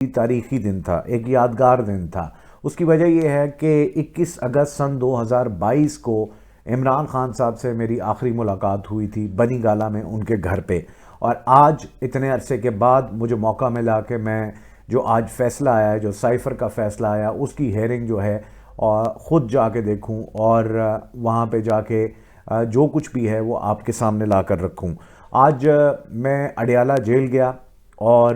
تاریخی دن تھا، ایک یادگار دن تھا۔ اس کی وجہ یہ ہے کہ 21 اگست سن 2022 کو عمران خان صاحب سے میری آخری ملاقات ہوئی تھی بنی گالہ میں ان کے گھر پہ، اور آج اتنے عرصے کے بعد مجھے موقع ملا کہ میں جو آج فیصلہ آیا ہے، جو سائفر کا فیصلہ آیا، اس کی ہیئرنگ جو ہے اور خود جا کے دیکھوں اور وہاں پہ جا کے جو کچھ بھی ہے وہ آپ کے سامنے لا کر رکھوں۔ آج میں اڈیالہ جیل گیا اور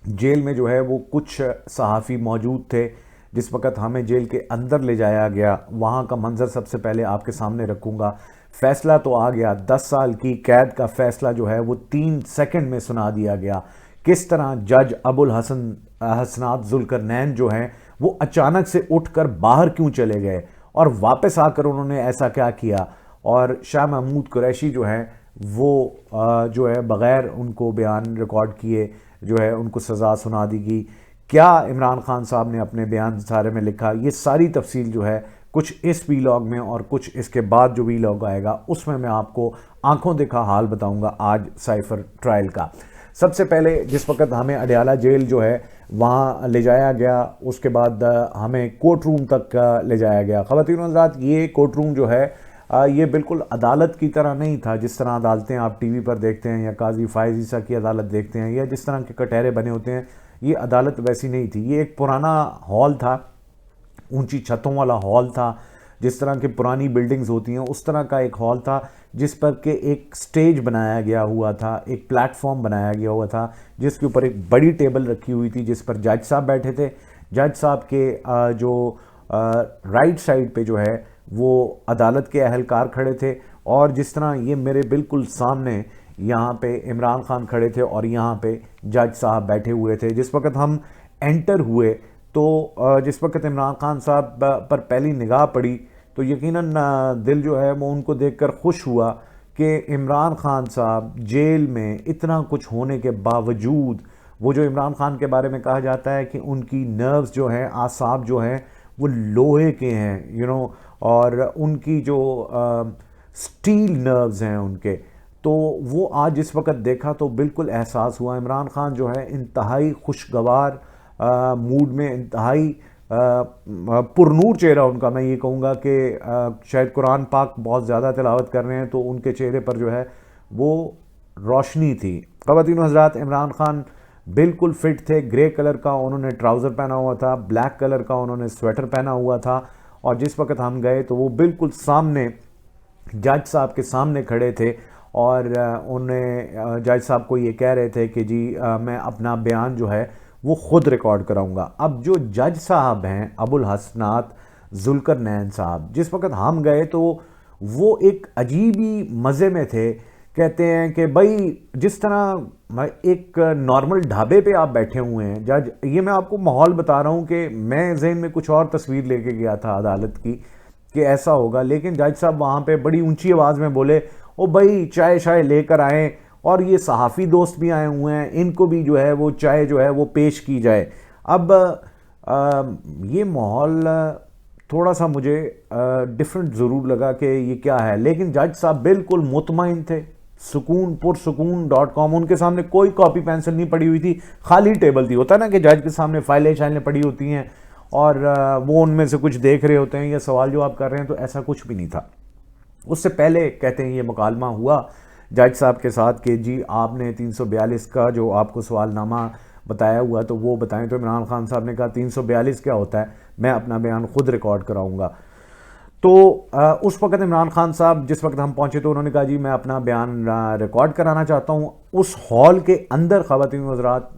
جیل میں جو ہے وہ کچھ صحافی موجود تھے۔ جس وقت ہمیں جیل کے اندر لے جایا گیا وہاں کا منظر سب سے پہلے آپ کے سامنے رکھوں گا۔ فیصلہ تو آ گیا، 10 سال کی قید کا فیصلہ جو ہے وہ 3 سیکنڈ میں سنا دیا گیا۔ کس طرح جج ابوالحسن حسنات ذوالقرنین جو ہیں وہ اچانک سے اٹھ کر باہر کیوں چلے گئے اور واپس آ کر انہوں نے ایسا کیا کیا، اور شاہ محمود قریشی جو ہیں وہ جو ہے بغیر ان کو بیان ریکارڈ کیے جو ہے ان کو سزا سنا دی گئی۔ کیا عمران خان صاحب نے اپنے بیان سارے میں لکھا، یہ ساری تفصیل جو ہے کچھ اس ویلاگ میں اور کچھ اس کے بعد جو ویلاگ آئے گا اس میں آپ کو آنکھوں دیکھا حال بتاؤں گا آج سائفر ٹرائل کا۔ سب سے پہلے جس وقت ہمیں اڈیالہ جیل جو ہے وہاں لے جایا گیا، اس کے بعد ہمیں کورٹ روم تک لے جایا گیا۔ خواتین و حضرات، یہ کورٹ روم جو ہے یہ بالکل عدالت کی طرح نہیں تھا جس طرح عدالتیں آپ ٹی وی پر دیکھتے ہیں یا قاضی فائز عیسیٰ کی عدالت دیکھتے ہیں یا جس طرح کے کٹہرے بنے ہوتے ہیں۔ یہ عدالت ویسی نہیں تھی، یہ ایک پرانا ہال تھا، اونچی چھتوں والا ہال تھا، جس طرح کی پرانی بلڈنگز ہوتی ہیں اس طرح کا ایک ہال تھا، جس پر کہ ایک سٹیج بنایا گیا ہوا تھا، ایک پلیٹ فارم بنایا گیا ہوا تھا، جس کے اوپر ایک بڑی ٹیبل رکھی ہوئی تھی جس پر جج صاحب بیٹھے تھے۔ جج صاحب کے جو رائٹ سائڈ پہ جو ہے وہ عدالت کے اہلکار کھڑے تھے، اور جس طرح یہ میرے بالکل سامنے یہاں پہ عمران خان کھڑے تھے اور یہاں پہ جج صاحب بیٹھے ہوئے تھے۔ جس وقت ہم انٹر ہوئے تو جس وقت عمران خان صاحب پر پہلی نگاہ پڑی تو یقیناً دل جو ہے وہ ان کو دیکھ کر خوش ہوا کہ عمران خان صاحب جیل میں اتنا کچھ ہونے کے باوجود، وہ جو عمران خان کے بارے میں کہا جاتا ہے کہ ان کی نروز جو ہیں، اعصاب جو ہیں وہ لوہے کے ہیں اور ان کی جو سٹیل نروز ہیں ان کے، تو وہ آج اس وقت دیکھا تو بالکل احساس ہوا۔ عمران خان جو ہے انتہائی خوشگوار موڈ میں، انتہائی پرنور چہرہ ان کا، میں یہ کہوں گا کہ شاید قرآن پاک بہت زیادہ تلاوت کر رہے ہیں تو ان کے چہرے پر جو ہے وہ روشنی تھی۔ خواتین و حضرات، عمران خان بالکل فٹ تھے، گرے کلر کا انہوں نے ٹراؤزر پہنا ہوا تھا، بلیک کلر کا انہوں نے سویٹر پہنا ہوا تھا، اور جس وقت ہم گئے تو وہ بالکل سامنے جج صاحب کے سامنے کھڑے تھے اور انہیں جج صاحب کو یہ کہہ رہے تھے کہ جی میں اپنا بیان جو ہے وہ خود ریکارڈ کراؤں گا۔ اب جو جج صاحب ہیں ابوالحسنات ذوالقرنین صاحب، جس وقت ہم گئے تو وہ ایک عجیب ہی مزے میں تھے۔ کہتے ہیں کہ بھائی جس طرح ایک نارمل ڈھابے پہ آپ بیٹھے ہوئے ہیں جج، یہ میں آپ کو ماحول بتا رہا ہوں کہ میں ذہن میں کچھ اور تصویر لے کے گیا تھا عدالت کی کہ ایسا ہوگا، لیکن جج صاحب وہاں پہ بڑی اونچی آواز میں بولے او بھائی چائے شائے لے کر آئیں، اور یہ صحافی دوست بھی آئے ہوئے ہیں، ان کو بھی جو ہے وہ چائے جو ہے وہ پیش کی جائے۔ اب یہ ماحول تھوڑا سا مجھے ڈیفرنٹ ضرور لگا کہ یہ کیا ہے، لیکن جج صاحب بالکل مطمئن تھے، سکون پرسکون.com، ان کے سامنے کوئی کاپی پینسل نہیں پڑی ہوئی تھی، خالی ٹیبل تھی۔ ہوتا ہے نا کہ جج کے سامنے فائلیں شائلیں پڑی ہوتی ہیں اور وہ ان میں سے کچھ دیکھ رہے ہوتے ہیں یا سوال جواب کر رہے ہیں، تو ایسا کچھ بھی نہیں تھا۔ اس سے پہلے کہتے ہیں یہ مکالمہ ہوا جج صاحب کے ساتھ کہ جی آپ نے 342 کا جو آپ کو سوال نامہ بتایا ہوا تو وہ بتائیں، تو عمران خان صاحب نے کہا 342 کیا ہوتا ہے، میں اپنا بیان خود ریکارڈ کراؤں گا۔ تو اس وقت عمران خان صاحب جس وقت ہم پہنچے تو انہوں نے کہا جی میں اپنا بیان ریکارڈ کرانا چاہتا ہوں۔ اس ہال کے اندر خواتین و حضرات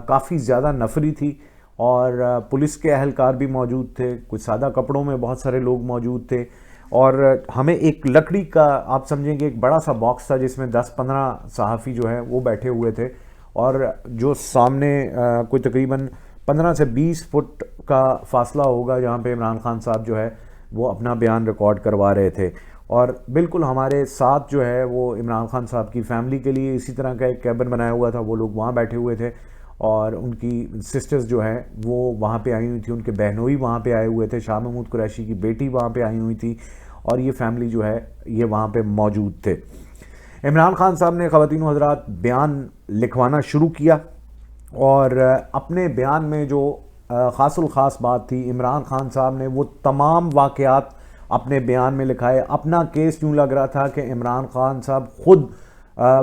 کافی زیادہ نفری تھی، اور پولیس کے اہلکار بھی موجود تھے، کچھ سادہ کپڑوں میں بہت سارے لوگ موجود تھے، اور ہمیں ایک لکڑی کا آپ سمجھیں کہ ایک بڑا سا باکس تھا جس میں 10-15 صحافی جو ہیں وہ بیٹھے ہوئے تھے، اور جو سامنے کوئی تقریباً 15 سے 20 فٹ کا فاصلہ ہوگا جہاں پہ عمران خان صاحب جو ہے وہ اپنا بیان ریکارڈ کروا رہے تھے۔ اور بالکل ہمارے ساتھ جو ہے وہ عمران خان صاحب کی فیملی کے لیے اسی طرح کا ایک کیبن بنایا ہوا تھا، وہ لوگ وہاں بیٹھے ہوئے تھے، اور ان کی سسٹرز جو ہیں وہ وہاں پہ آئی ہوئی تھی، ان کے بہنوئی وہاں پہ آئے ہوئے تھے، شاہ محمود قریشی کی بیٹی وہاں پہ آئی ہوئی تھی، اور یہ فیملی جو ہے یہ وہاں پہ موجود تھے۔ عمران خان صاحب نے خواتین و حضرات بیان لکھوانا شروع کیا، اور اپنے بیان میں جو خاص الخاص بات تھی، عمران خان صاحب نے وہ تمام واقعات اپنے بیان میں لکھائے. اپنا کیس یوں لگ رہا تھا کہ عمران خان صاحب خود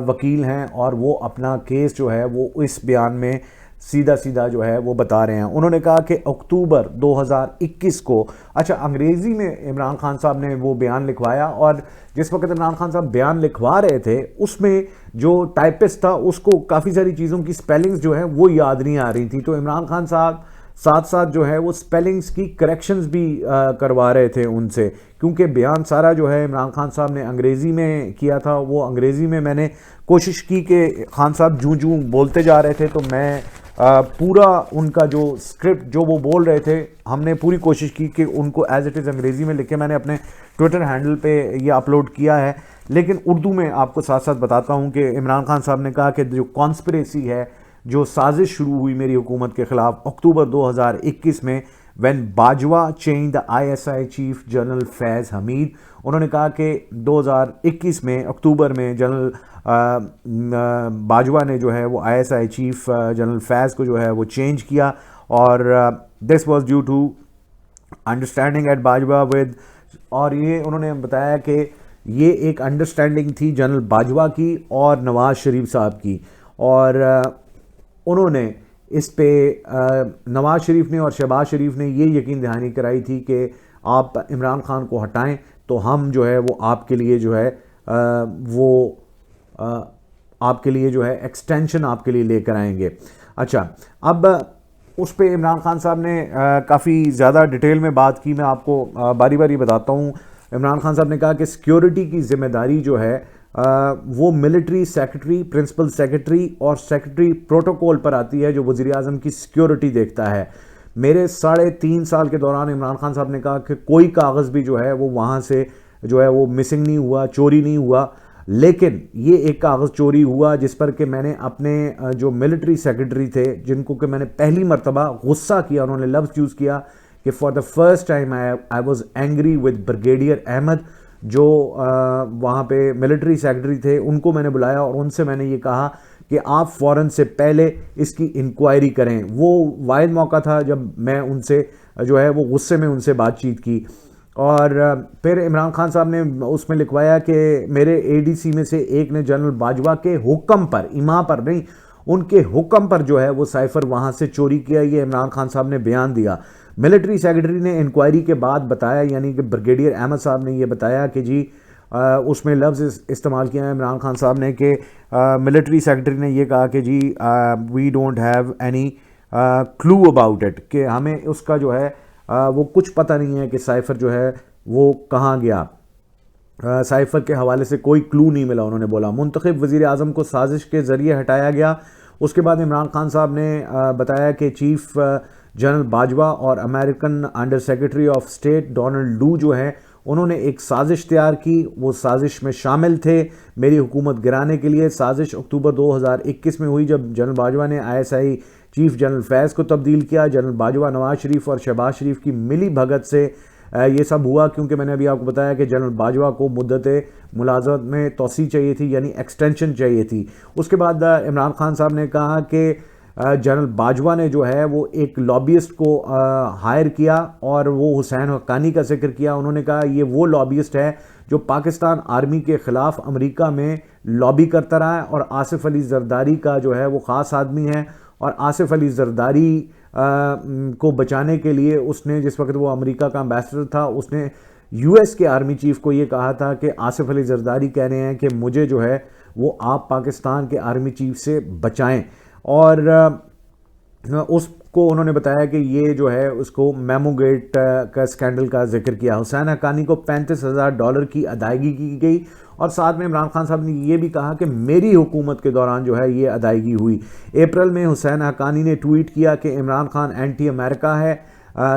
وکیل ہیں اور وہ اپنا کیس جو ہے وہ اس بیان میں سیدھا سیدھا جو ہے وہ بتا رہے ہیں. انہوں نے کہا کہ اکتوبر 2021 کو، اچھا انگریزی میں عمران خان صاحب نے وہ بیان لکھوایا، اور جس وقت عمران خان صاحب بیان لکھوا رہے تھے اس میں جو ٹائپسٹ تھا اس کو کافی ساری چیزوں کی سپیلنگز جو ہیں وہ یاد نہیں آ رہی تھی، تو عمران خان صاحب ساتھ ساتھ جو ہے وہ سپیلنگز کی کریکشنز بھی کروا رہے تھے ان سے، کیونکہ بیان سارا جو ہے عمران خان صاحب نے انگریزی میں کیا تھا. وہ انگریزی میں نے کوشش کی کہ خان صاحب جوں بولتے جا رہے تھے تو میں پورا ان کا جو اسکرپٹ جو وہ بول رہے تھے ہم نے پوری کوشش کی کہ ان کو ایز اٹ از انگریزی میں لکھے. میں نے اپنے ٹویٹر ہینڈل پہ یہ اپلوڈ کیا ہے، لیکن اردو میں آپ کو ساتھ ساتھ بتاتا ہوں کہ عمران خان صاحب نے کہا کہ جو کانسپریسی ہے، جو سازش شروع ہوئی میری حکومت کے خلاف اکتوبر 2021 میں، when Bajwa changed the ISI chief general Faiz Hameed. انہوں نے کہا کہ 2021 میں اکتوبر میں جنرل باجوہ نے جو ہے وہ ISI چیف جنرل فیض کو جو ہے وہ چینج کیا، اور this was due to understanding at Bajwa with, اور یہ انہوں نے بتایا کہ یہ ایک انڈرسٹینڈنگ تھی جنرل باجوہ کی اور نواز شریف صاحب کی، اور انہوں نے اس پہ نواز شریف نے اور شہباز شریف نے یہ یقین دہانی کرائی تھی کہ آپ عمران خان کو ہٹائیں تو ہم جو ہے وہ آپ کے لیے جو ہے وہ آپ کے لیے جو ہے ایکسٹینشن آپ کے لیے لے کر آئیں گے. اچھا، اب اس پہ عمران خان صاحب نے کافی زیادہ ڈیٹیل میں بات کی، میں آپ کو باری باری بتاتا ہوں. عمران خان صاحب نے کہا کہ سیکیورٹی کی ذمہ داری جو ہے وہ ملٹری سیکرٹری، پرنسپل سیکرٹری اور سیکرٹری پروٹوکول پر آتی ہے جو وزیر اعظم کی سیکیورٹی دیکھتا ہے. میرے 3.5 سال کے دوران عمران خان صاحب نے کہا کہ کوئی کاغذ بھی جو ہے وہ وہاں سے جو ہے وہ مسنگ نہیں ہوا، چوری نہیں ہوا، لیکن یہ ایک کاغذ چوری ہوا جس پر کہ میں نے اپنے جو ملٹری سیکرٹری تھے جن کو کہ میں نے پہلی مرتبہ غصہ کیا، انہوں نے لفظ یوز کیا کہ for the first time I was angry with brigadier Ahmed, جو وہاں پہ ملٹری سیکرٹری تھے، ان کو میں نے بلایا اور ان سے میں نے یہ کہا کہ آپ فوراً سے پہلے اس کی انکوائری کریں. وہ واحد موقع تھا جب میں ان سے جو ہے وہ غصے میں ان سے بات چیت کی. اور پھر عمران خان صاحب نے اس میں لکھوایا کہ میرے ADC میں سے ایک نے جنرل باجوہ کے حکم پر، ایما پر نہیں، ان کے حکم پر جو ہے وہ سائفر وہاں سے چوری کیا. یہ عمران خان صاحب نے بیان دیا. ملٹری سیکرٹری نے انکوائری کے بعد بتایا، یعنی کہ بریگیڈیئر احمد صاحب نے یہ بتایا کہ جی اس میں لفظ استعمال کیا ہے عمران خان صاحب نے کہ ملٹری سیکرٹری نے یہ کہا کہ جی we don't have any clue about it, کہ ہمیں اس کا جو ہے وہ کچھ پتہ نہیں ہے کہ سائفر جو ہے وہ کہاں گیا، سائفر کے حوالے سے کوئی کلو نہیں ملا. انہوں نے بولا منتخب وزیر اعظم کو سازش کے ذریعے ہٹایا گیا. اس کے بعد عمران خان صاحب نے بتایا کہ چیف جنرل باجوہ اور American under secretary of state Donald Lu جو ہیں انہوں نے ایک سازش تیار کی، وہ سازش میں شامل تھے میری حکومت گرانے کے لیے. سازش اکتوبر 2021 میں ہوئی جب جنرل باجوہ نے ISI چیف جنرل فیض کو تبدیل کیا. جنرل باجوہ، نواز شریف اور شہباز شریف کی ملی بھگت سے یہ سب ہوا، کیونکہ میں نے ابھی آپ کو بتایا کہ جنرل باجوہ کو مدت ملازمت میں توسیع چاہیے تھی، یعنی ایکسٹینشن چاہیے تھی. اس کے بعد عمران خان صاحب نے کہا کہ جنرل باجوہ نے جو ہے وہ ایک لابیسٹ کو ہائر کیا اور وہ حسین حقانی کا ذکر کیا. انہوں نے کہا یہ وہ لابیسٹ ہے جو پاکستان آرمی کے خلاف امریکہ میں لابی کرتا رہا ہے، اور آصف علی زرداری کا جو ہے وہ خاص آدمی ہے، اور آصف علی زرداری کو بچانے کے لیے اس نے، جس وقت وہ امریکہ کا امبیسڈر تھا، اس نے US کے آرمی چیف کو یہ کہا تھا کہ آصف علی زرداری کہہ رہے ہیں کہ مجھے جو ہے وہ آپ پاکستان کے آرمی چیف سے بچائیں. اور اس کو انہوں نے بتایا کہ یہ جو ہے اس کو میمو گیٹ کا اسکینڈل کا ذکر کیا. حسین حقانی کو $35,000 کی ادائیگی کی گئی، اور ساتھ میں عمران خان صاحب نے یہ بھی کہا کہ میری حکومت کے دوران جو ہے یہ ادائیگی ہوئی. اپریل میں حسین حقانی نے ٹویٹ کیا کہ عمران خان اینٹی امریکہ ہے،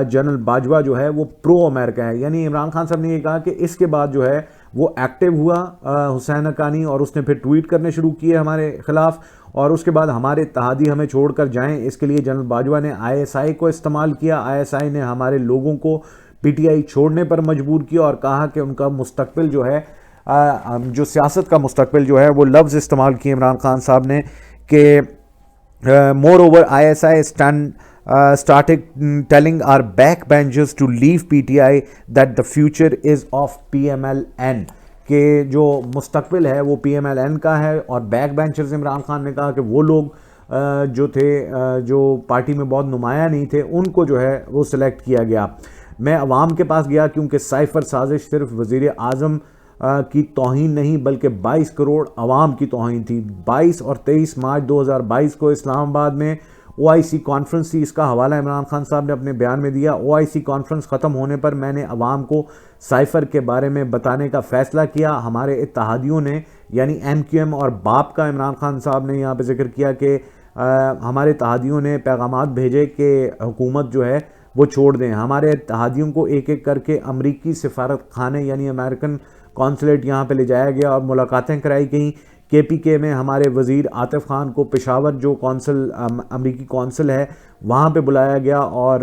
جنرل باجوہ جو ہے وہ پرو امریکہ ہے. یعنی عمران خان صاحب نے یہ کہا کہ اس کے بعد جو ہے وہ ایکٹیو ہوا حسین حقانی، اور اس نے پھر ٹویٹ کرنے شروع کیے ہمارے خلاف، اور اس کے بعد ہمارے اتحادی ہمیں چھوڑ کر جائیں، اس کے لیے جنرل باجوہ نے ISI کو استعمال کیا. ISI نے ہمارے لوگوں کو PTI چھوڑنے پر مجبور کیا اور کہا کہ ان کا مستقبل جو ہے، جو سیاست کا مستقبل جو ہے، وہ لفظ استعمال کیے عمران خان صاحب نے کہ Moreover, ISI started telling our backbenchers to leave PTI that the future is of PMLN, کہ جو مستقبل ہے وہ PMLN کا ہے. اور بیک بینچرز عمران خان نے کہا کہ وہ لوگ جو تھے جو پارٹی میں بہت نمایاں نہیں تھے ان کو جو ہے وہ سلیکٹ کیا گیا. میں عوام کے پاس گیا کیونکہ سائفر سازش صرف وزیر اعظم کی توہین نہیں بلکہ 22 کروڑ عوام کی توہین تھی. 22 اور 23 مارچ 2022 کو اسلام آباد میں OIC کانفرنس تھی. اس کا حوالہ عمران خان صاحب نے اپنے بیان میں دیا. OIC کانفرنس ختم ہونے پر میں نے عوام کو سائفر کے بارے میں بتانے کا فیصلہ کیا. ہمارے اتحادیوں نے یعنی MQM اور باپ کا عمران خان صاحب نے یہاں پہ ذکر کیا کہ ہمارے اتحادیوں نے پیغامات بھیجے کہ حکومت جو ہے وہ چھوڑ دیں. ہمارے اتحادیوں کو ایک ایک کر کے امریکی سفارت خانے یعنی امریکن کونسلیٹ یہاں پہ لے جایا گیا اور ملاقاتیں کرائی گئیں. KPK میں ہمارے وزیر عاطف خان کو پشاور جو کونسل امریکی کونسل ہے وہاں پہ بلایا گیا اور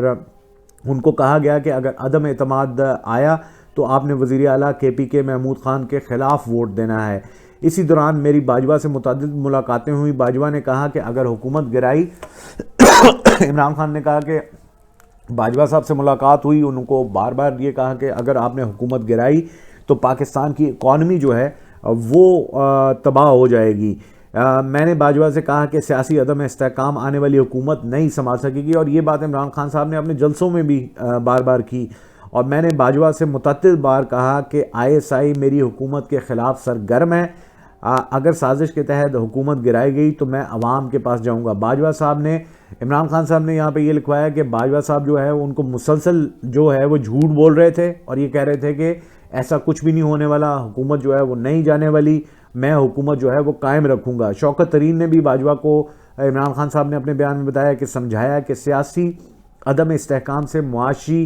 ان کو کہا گیا کہ اگر عدم اعتماد آیا تو آپ نے وزیر اعلیٰ KPK محمود خان کے خلاف ووٹ دینا ہے. اسی دوران میری باجوہ سے متعدد ملاقاتیں ہوئی. باجوہ نے کہا کہ اگر حکومت گرائی عمران خان نے کہا کہ باجوہ صاحب سے ملاقات ہوئی, ان کو بار بار یہ کہا کہ اگر آپ نے حکومت گرائی تو پاکستان کی اکانومی جو ہے وہ تباہ ہو جائے گی. میں نے باجوہ سے کہا کہ سیاسی عدم استحکام آنے والی حکومت نہیں سنبھال سکے گی, اور یہ بات عمران خان صاحب نے اپنے جلسوں میں بھی بار بار کی. اور میں نے باجوہ سے متعدد بار کہا کہ ISI میری حکومت کے خلاف سرگرم ہے. اگر سازش کے تحت حکومت گرائی گئی تو میں عوام کے پاس جاؤں گا. باجوہ صاحب نے عمران خان صاحب نے یہاں پہ یہ لکھوایا کہ باجوہ صاحب جو ہے ان کو مسلسل جو ہے وہ جھوٹ بول رہے تھے اور یہ کہہ رہے تھے کہ ایسا کچھ بھی نہیں ہونے والا, حکومت جو ہے وہ نہیں جانے والی, میں حکومت جو ہے وہ قائم رکھوں گا. شوکت ترین نے بھی باجوہ کو عمران خان صاحب نے اپنے بیان میں بتایا کہ سمجھایا کہ سیاسی عدم استحکام سے معاشی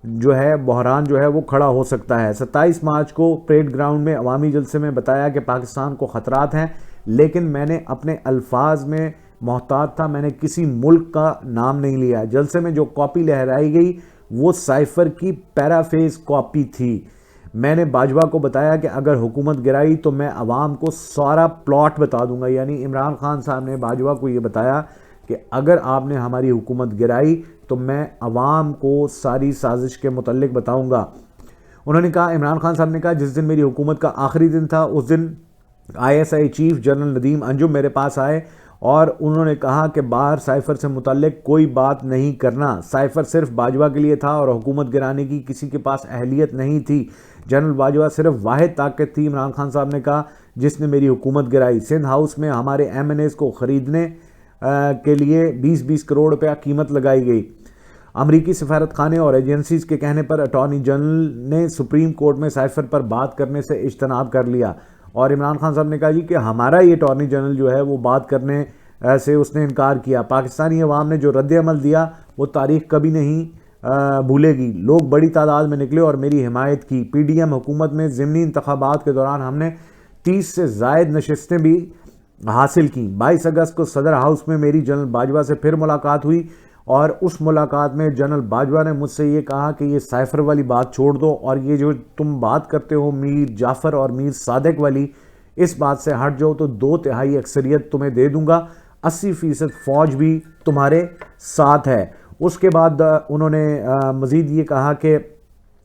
جو ہے بحران جو ہے وہ کھڑا ہو سکتا ہے. 27 مارچ کو پریڈ گراؤنڈ میں عوامی جلسے میں بتایا کہ پاکستان کو خطرات ہیں, لیکن میں نے اپنے الفاظ میں محتاط تھا, میں نے کسی ملک کا نام نہیں لیا. جلسے میں جو کاپی لہرائی گئی وہ سائفر کی پیرافیز کاپی تھی. میں نے باجوہ کو بتایا کہ اگر حکومت گرائی تو میں عوام کو سارا پلاٹ بتا دوں گا. یعنی عمران خان صاحب نے باجوہ کو یہ بتایا کہ اگر آپ نے ہماری حکومت گرائی تو میں عوام کو ساری سازش کے متعلق بتاؤں گا. انہوں نے کہا, عمران خان صاحب نے کہا, جس دن میری حکومت کا آخری دن تھا اس دن ISI چیف جنرل ندیم انجم میرے پاس آئے اور انہوں نے کہا کہ باہر سائفر سے متعلق کوئی بات نہیں کرنا. سائفر صرف باجوہ کے لیے تھا اور حکومت گرانے کی کسی کے پاس اہلیت نہیں تھی. جنرل باجوہ صرف واحد طاقت تھی, عمران خان صاحب نے کہا, جس نے میری حکومت گرائی. سندھ ہاؤس میں ہمارے MNAs کو خریدنے کے لیے 20-20 کروڑ روپیہ قیمت لگائی گئی. امریکی سفارت خانے اور ایجنسیز کے کہنے پر اٹارنی جنرل نے سپریم کورٹ میں سائفر پر بات کرنے سے اجتناب کر لیا. اور عمران خان صاحب نے کہا جی کہ ہمارا یہ اٹارنی جنرل جو ہے وہ بات کرنے سے اس نے انکار کیا. پاکستانی عوام نے جو رد عمل دیا وہ تاریخ کبھی نہیں بھولے گی. لوگ بڑی تعداد میں نکلے اور میری حمایت کی. PDM حکومت میں ضمنی انتخابات کے دوران ہم نے 30 سے زائد نشستیں بھی حاصل کی. 22 اگست کو صدر ہاؤس میں میری جنرل باجوہ سے پھر ملاقات ہوئی اور اس ملاقات میں جنرل باجوہ نے مجھ سے یہ کہا کہ یہ سائفر والی بات چھوڑ دو اور یہ جو تم بات کرتے ہو میر جعفر اور میر صادق والی, اس بات سے ہٹ جاؤ تو 2/3 اکثریت تمہیں دے دوں گا, 80% فوج بھی تمہارے ساتھ ہے. اس کے بعد انہوں نے مزید یہ کہا کہ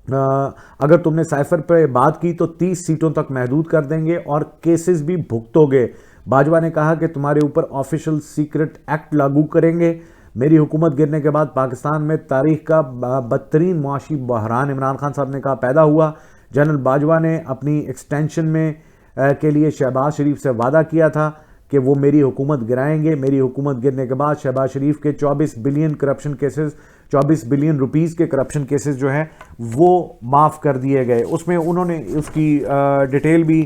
اگر تم نے سائفر پر بات کی تو 30 سیٹوں تک محدود کر دیں گے اور کیسز بھی بھگتو گے. باجوہ نے کہا کہ تمہارے اوپر آفیشل سیکرٹ ایکٹ لاگو کریں گے. میری حکومت گرنے کے بعد پاکستان میں تاریخ کا بدترین معاشی بحران عمران خان صاحب نے کہا پیدا ہوا. جنرل باجوہ نے اپنی ایکسٹینشن میں کے لیے شہباز شریف سے وعدہ کیا تھا کہ وہ میری حکومت گرائیں گے. میری حکومت گرنے کے بعد شہباز شریف کے 24 billion corruption cases 24 billion rupees کے کرپشن کیسز جو ہیں وہ معاف کر دیے گئے. اس میں انہوں نے اس کی ڈیٹیل بھی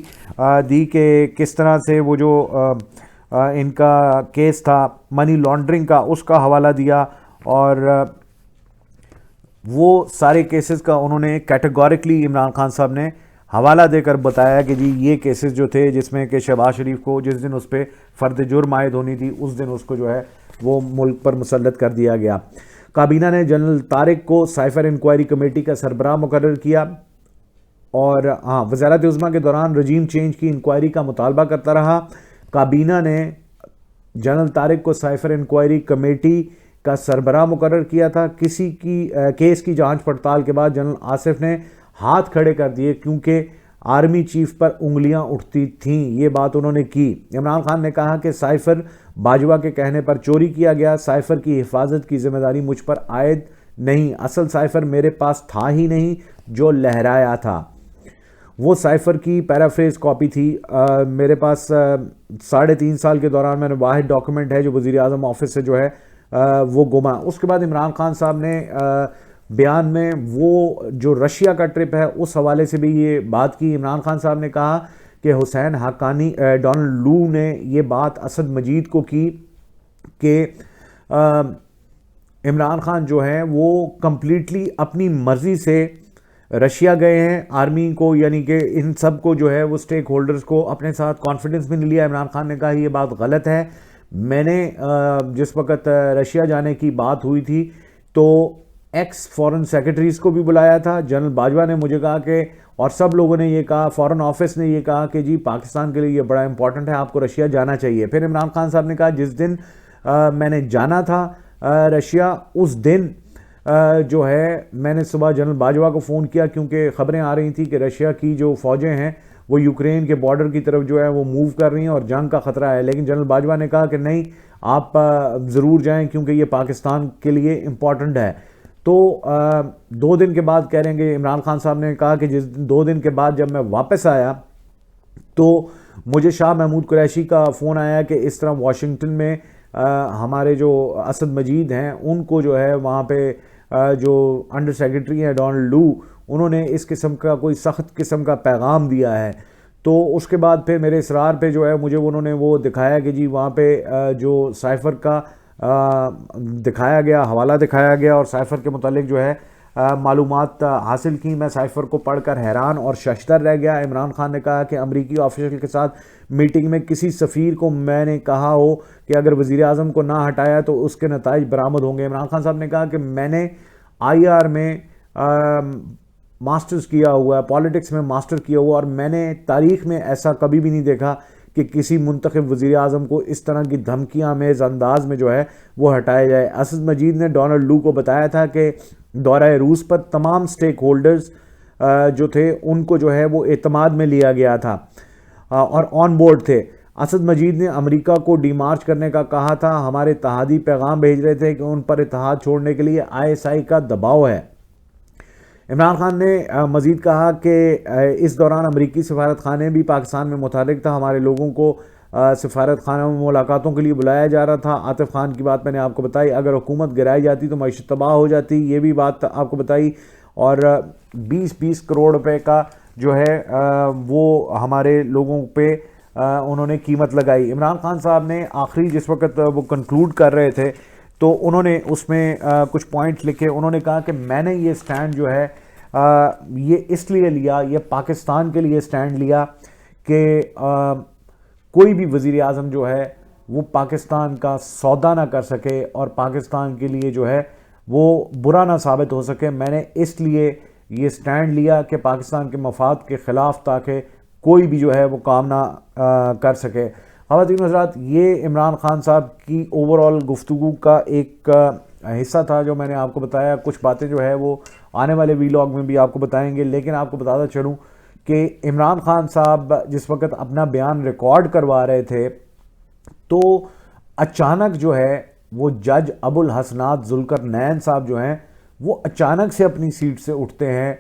دی کہ کس طرح سے وہ جو ان کا کیس تھا منی لانڈرنگ کا اس کا حوالہ دیا اور وہ سارے کیسز کا انہوں نے کیٹیگوریکلی عمران خان صاحب نے حوالہ دے کر بتایا کہ جی یہ کیسز جو تھے جس میں کہ شہباز شریف کو جس دن اس پہ فرد جرم عائد ہونی تھی اس دن اس کو جو ہے وہ ملک پر مسلط کر دیا گیا. کابینہ نے جنرل طارق کو سائفر انکوائری کمیٹی کا سربراہ مقرر کیا اور وزارت عظمیٰ کے دوران رجیم چینج کی انکوائری کا مطالبہ کرتا رہا. کابینہ نے جنرل طارق کو سائفر انکوائری کمیٹی کا سربراہ مقرر کیا تھا. کسی کی کیس کی جانچ پڑتال کے بعد جنرل آصف نے ہاتھ کھڑے کر دیے کیونکہ آرمی چیف پر انگلیاں اٹھتی تھیں. یہ بات انہوں نے کی. عمران خان نے کہا کہ سائفر باجوہ کے کہنے پر چوری کیا گیا. سائفر کی حفاظت کی ذمہ داری مجھ پر عائد نہیں. اصل سائفر میرے پاس تھا ہی نہیں جو لہرایا تھا. وہ سائفر کی پیرافریز کاپی تھی. میرے پاس 3.5 سال کے دوران میں نے واحد ڈاکومنٹ ہے جو وزیر اعظم آفس سے جو ہے وہ گما. اس کے بعد عمران خان صاحب نے بیان میں وہ جو رشیا کا ٹرپ ہے اس حوالے سے بھی یہ بات کی. عمران خان صاحب نے کہا کہ حسین حقانی ڈونلڈ لو نے یہ بات اسد مجید کو کی کہ عمران خان جو ہے وہ کمپلیٹلی اپنی مرضی سے رشیا گئے ہیں. آرمی کو یعنی کہ ان سب کو جو ہے وہ سٹیک ہولڈرز کو اپنے ساتھ کانفیڈنس میں نہیں لیا. عمران خان نے کہا یہ بات غلط ہے. میں نے جس وقت رشیا جانے کی بات ہوئی تھی تو ایکس فورن سیکرٹریز کو بھی بلایا تھا. جنرل باجوہ نے مجھے کہا کہ اور سب لوگوں نے یہ کہا, فورن آفس نے یہ کہا کہ جی پاکستان کے لیے یہ بڑا امپورٹنٹ ہے, آپ کو رشیا جانا چاہیے. پھر عمران خان صاحب نے کہا جس دن میں نے جانا تھا رشیا اس دن جو ہے میں نے صبح جنرل باجوہ کو فون کیا کیونکہ خبریں آ رہی تھیں کہ رشیا کی جو فوجیں ہیں وہ یوکرین کے بارڈر کی طرف جو ہے وہ موو کر رہی ہیں اور جنگ کا خطرہ ہے. لیکن جنرل باجوہ نے کہا کہ نہیں آپ ضرور جائیں کیونکہ یہ پاکستان کے لیے امپورٹنٹ ہے. تو 2 دن کے بعد کہہ رہے ہیں کہ عمران خان صاحب نے کہا کہ 2 دن کے بعد جب میں واپس آیا تو مجھے شاہ محمود قریشی کا فون آیا کہ اس طرح واشنگٹن میں ہمارے جو اسد مجید ہیں ان کو جو ہے وہاں پہ جو انڈر سیکرٹری ہیں ڈونلڈ لو انہوں نے اس قسم کا کوئی سخت قسم کا پیغام دیا ہے. تو اس کے بعد پھر میرے اصرار پہ جو ہے مجھے انہوں نے وہ دکھایا کہ جی وہاں پہ جو سائفر کا دکھایا گیا, حوالہ دکھایا گیا اور سائفر کے متعلق جو ہے معلومات حاصل کی. میں سائفر کو پڑھ کر حیران اور ششدر رہ گیا. عمران خان نے کہا کہ امریکی آفیشل کے ساتھ میٹنگ میں کسی سفیر کو میں نے کہا ہو کہ اگر وزیر اعظم کو نہ ہٹایا تو اس کے نتائج برآمد ہوں گے. عمران خان صاحب نے کہا کہ میں نے IR میں ماسٹرز کیا ہوا ہے, پالیٹکس میں ماسٹر کیا ہوا, اور میں نے تاریخ میں ایسا کبھی بھی نہیں دیکھا کہ کسی منتخب وزیر اعظم کو اس طرح کی دھمکیاں آمیز انداز میں جو ہے وہ ہٹایا جائے. اسد مجید نے ڈونلڈ لو کو بتایا تھا کہ دورہ روس پر تمام سٹیک ہولڈرز جو تھے ان کو جو ہے وہ اعتماد میں لیا گیا تھا اور آن بورڈ تھے. اسد مجید نے امریکہ کو ڈی مارچ کرنے کا کہا تھا. ہمارے اتحادی پیغام بھیج رہے تھے کہ ان پر اتحاد چھوڑنے کے لیے ISI کا دباؤ ہے. عمران خان نے مزید کہا کہ اس دوران امریکی سفارت خانے بھی پاکستان میں متحرک تھا. ہمارے لوگوں کو سفارت خانہ میں ملاقاتوں کے لیے بلایا جا رہا تھا. عاطف خان کی بات میں نے آپ کو بتائی, اگر حکومت گرائی جاتی تو معیشت تباہ ہو جاتی, یہ بھی بات آپ کو بتائی. اور 20 کروڑ روپے کا جو ہے وہ ہمارے لوگوں پہ انہوں نے قیمت لگائی. عمران خان صاحب نے آخری جس وقت وہ کنکلوڈ کر رہے تھے تو انہوں نے اس میں کچھ پوائنٹ لکھے. انہوں نے کہا کہ میں نے یہ سٹینڈ جو ہے یہ اس لیے لیا, یہ پاکستان کے لیے سٹینڈ لیا کہ کوئی بھی وزیر اعظم جو ہے وہ پاکستان کا سودا نہ کر سکے اور پاکستان کے لیے جو ہے وہ برا نہ ثابت ہو سکے. میں نے اس لیے یہ سٹینڈ لیا کہ پاکستان کے مفاد کے خلاف تاکہ کوئی بھی جو ہے وہ کام نہ کر سکے. خواتین حضرات, یہ عمران خان صاحب کی اوور آل گفتگو کا ایک حصہ تھا جو میں نے آپ کو بتایا. کچھ باتیں جو ہے وہ آنے والے ویلاگ میں بھی آپ کو بتائیں گے, لیکن آپ کو بتاتا چلوں کہ عمران خان صاحب جس وقت اپنا بیان ریکارڈ کروا رہے تھے تو اچانک جو ہے وہ جج ابو الحسنات ذوالقرنین صاحب جو ہیں وہ اچانک سے اپنی سیٹ سے اٹھتے ہیں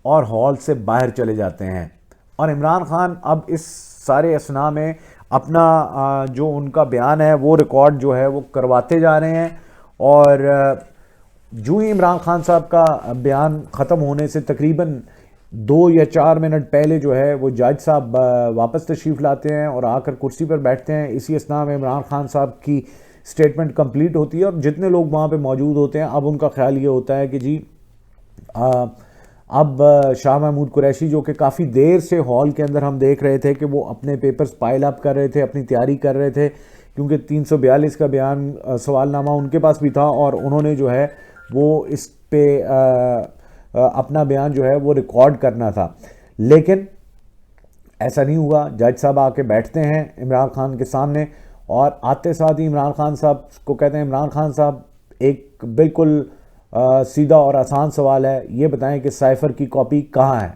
اور ہال سے باہر چلے جاتے ہیں. اور عمران خان اب اس سارے اثناء میں اپنا جو ان کا بیان ہے وہ ریکارڈ جو ہے وہ کرواتے جا رہے ہیں. اور جو ہی عمران خان صاحب کا بیان ختم ہونے سے تقریباً 2 یا 4 منٹ پہلے جو ہے وہ جج صاحب واپس تشریف لاتے ہیں اور آ کر کرسی پر بیٹھتے ہیں. اسی اثناء میں عمران خان صاحب کی سٹیٹمنٹ کمپلیٹ ہوتی ہے اور جتنے لوگ وہاں پہ موجود ہوتے ہیں اب ان کا خیال یہ ہوتا ہے کہ جی اب شاہ محمود قریشی جو کہ کافی دیر سے ہال کے اندر ہم دیکھ رہے تھے کہ وہ اپنے پیپرز پائل اپ کر رہے تھے, اپنی تیاری کر رہے تھے, کیونکہ 342 کا بیان سوال نامہ ان کے پاس بھی تھا اور انہوں نے جو ہے وہ اس پہ اپنا بیان جو ہے وہ ریکارڈ کرنا تھا. لیکن ایسا نہیں ہوا. جج صاحب آ کے بیٹھتے ہیں عمران خان کے سامنے اور آتے ساتھ ہی عمران خان صاحب کو کہتے ہیں عمران خان صاحب ایک بالکل سیدھا اور آسان سوال ہے، یہ بتائیں کہ سائفر کی کاپی کہاں ہے؟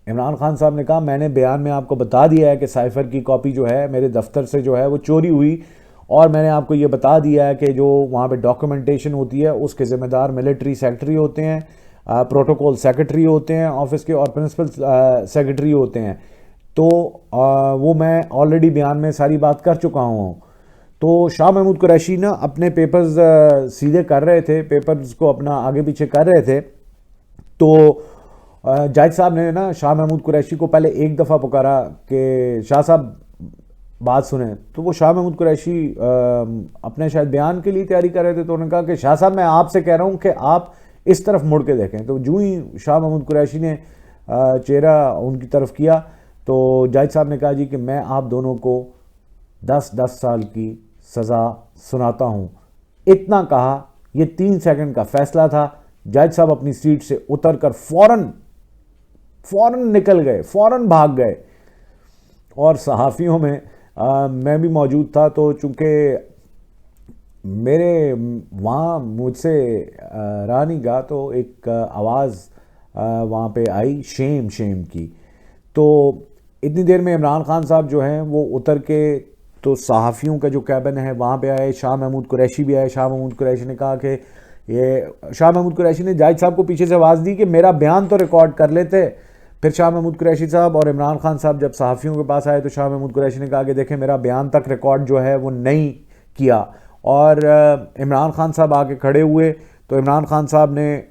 عمران خان صاحب نے کہا میں نے بیان میں آپ کو بتا دیا ہے کہ سائفر کی کاپی جو ہے میرے دفتر سے جو ہے وہ چوری ہوئی، اور میں نے آپ کو یہ بتا دیا ہے کہ جو وہاں پہ ڈاکومنٹیشن ہوتی ہے اس کے ذمہ دار ملٹری سیکرٹری ہوتے ہیں، پروٹوکول سیکرٹری ہوتے ہیں آفس کے، اور پرنسپل سیکرٹری ہوتے ہیں. تو وہ میں آلریڈی بیان میں ساری بات کر چکا ہوں. تو شاہ محمود قریشی نا اپنے پیپرز سیدھے کر رہے تھے، پیپرز کو اپنا آگے پیچھے کر رہے تھے. تو جج صاحب نے نا شاہ محمود قریشی کو پہلے ایک دفعہ پکارا کہ شاہ صاحب بات سنیں. تو وہ شاہ محمود قریشی اپنے شاید بیان کے لیے تیاری کر رہے تھے، تو انہوں نے کہا کہ شاہ صاحب میں آپ سے کہہ رہا ہوں کہ آپ اس طرف مڑ کے دیکھیں. تو جو ہی شاہ محمود قریشی نے چہرہ ان کی طرف کیا تو جج صاحب نے کہا جی کہ میں آپ دونوں کو 10 سال کی سزا سناتا ہوں. اتنا کہا، یہ 3 سیکنڈ کا فیصلہ تھا. جج صاحب اپنی سیٹ سے اتر کر فوراً نکل گئے، فوراً بھاگ گئے. اور صحافیوں میں میں بھی موجود تھا، تو چونکہ میرے وہاں مجھ سے رہا نہیں گا، تو ایک آواز وہاں پہ آئی شیم کی. تو اتنی دیر میں عمران خان صاحب جو ہیں وہ اتر کے تو صحافیوں کا جو کیبن ہے وہاں پہ آئے. شاہ محمود قریشی بھی آئے. شاہ محمود قریشی نے کہا کہ شاہ محمود قریشی نے جاج صاحب کو پیچھے سے آواز دی کہ میرا بیان تو ریکارڈ کر لیتے. پھر شاہ محمود قریشی صاحب اور عمران خان صاحب جب صحافیوں کے پاس آئے تو شاہ محمود قریشی نے کہا کہ دیکھیں میرا بیان تک ریکارڈ جو ہے وہ نہیں کیا. اور عمران خان صاحب آ کے کھڑے ہوئے تو عمران خان صاحب نے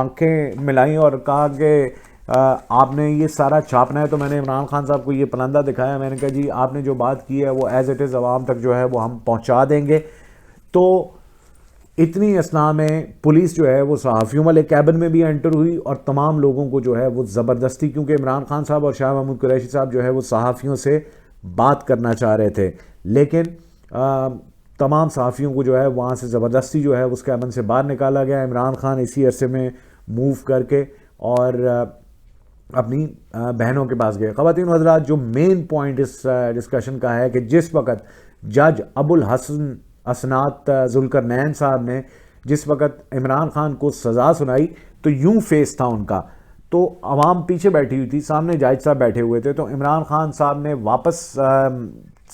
آنکھیں ملائیں اور کہا کہ آپ نے یہ سارا چھاپنا ہے. تو میں نے عمران خان صاحب کو یہ پلندہ دکھایا. میں نے کہا جی آپ نے جو بات کی ہے وہ ایز اٹ از عوام تک جو ہے وہ ہم پہنچا دیں گے. تو اتنی اثناء میں پولیس جو ہے وہ صحافیوں والے کیبن میں بھی انٹر ہوئی اور تمام لوگوں کو جو ہے وہ زبردستی، کیونکہ عمران خان صاحب اور شاہ محمود قریشی صاحب جو ہے وہ صحافیوں سے بات کرنا چاہ رہے تھے، لیکن تمام صحافیوں کو جو ہے وہاں سے زبردستی جو ہے اس کیبن سے باہر نکالا گیا. عمران خان اسی عرصے میں موو کر کے اور اپنی بہنوں کے پاس گئے. خواتین و حضرات، جو مین پوائنٹ اس ڈسکشن کا ہے کہ جس وقت جج ابو الحسن اسناد ذوالقرنین صاحب نے جس وقت عمران خان کو سزا سنائی تو یوں فیس تھا ان کا، تو عوام پیچھے بیٹھی ہوئی تھی، سامنے جج صاحب بیٹھے ہوئے تھے. تو عمران خان صاحب نے واپس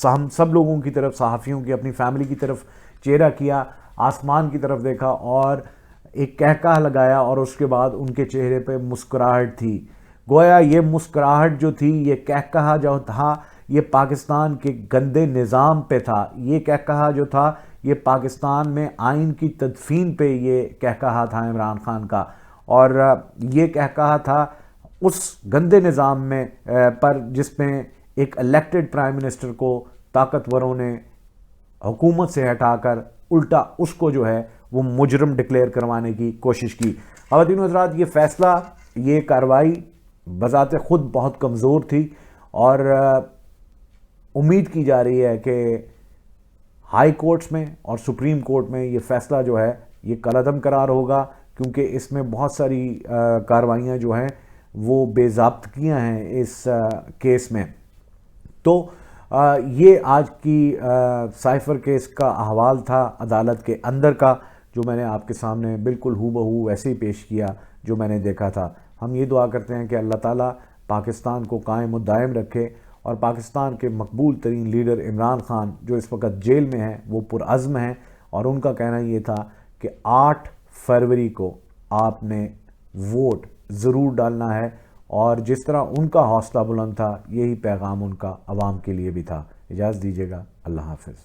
ہم سب لوگوں کی طرف، صحافیوں کی، اپنی فیملی کی طرف چہرہ کیا، آسمان کی طرف دیکھا اور ایک کہکہا لگایا، اور اس کے بعد ان کے چہرے پہ مسکراہٹ تھی. گویا یہ مسکراہٹ جو تھی، یہ کہکہا جو تھا، یہ پاکستان کے گندے نظام پہ تھا. یہ کہکہا جو تھا یہ پاکستان میں آئین کی تدفین پہ یہ کہکہا تھا عمران خان کا. اور یہ کہکہا تھا اس گندے نظام میں پر جس میں ایک الیکٹڈ پرائم منسٹر کو طاقتوروں نے حکومت سے ہٹا کر الٹا اس کو جو ہے وہ مجرم ڈکلیئر کروانے کی کوشش کی. خواتین و حضرات، یہ فیصلہ، یہ کارروائی بذات خود بہت کمزور تھی، اور امید کی جا رہی ہے کہ ہائی کورٹس میں اور سپریم کورٹ میں یہ فیصلہ جو ہے یہ کالعدم قرار ہوگا، کیونکہ اس میں بہت ساری کارروائیاں جو ہیں وہ بے ضابطگیاں ہیں اس کیس میں. تو یہ آج کی سائفر کیس کا احوال تھا عدالت کے اندر کا، جو میں نے آپ کے سامنے بالکل ہو بہو ویسے ہی پیش کیا جو میں نے دیکھا تھا. ہم یہ دعا کرتے ہیں کہ اللہ تعالیٰ پاکستان کو قائم و دائم رکھے، اور پاکستان کے مقبول ترین لیڈر عمران خان جو اس وقت جیل میں ہیں وہ پرعزم ہیں، اور ان کا کہنا یہ تھا کہ 8 فروری کو آپ نے ووٹ ضرور ڈالنا ہے، اور جس طرح ان کا حوصلہ بلند تھا یہی پیغام ان کا عوام کے لیے بھی تھا. اجازت دیجیے گا، اللہ حافظ.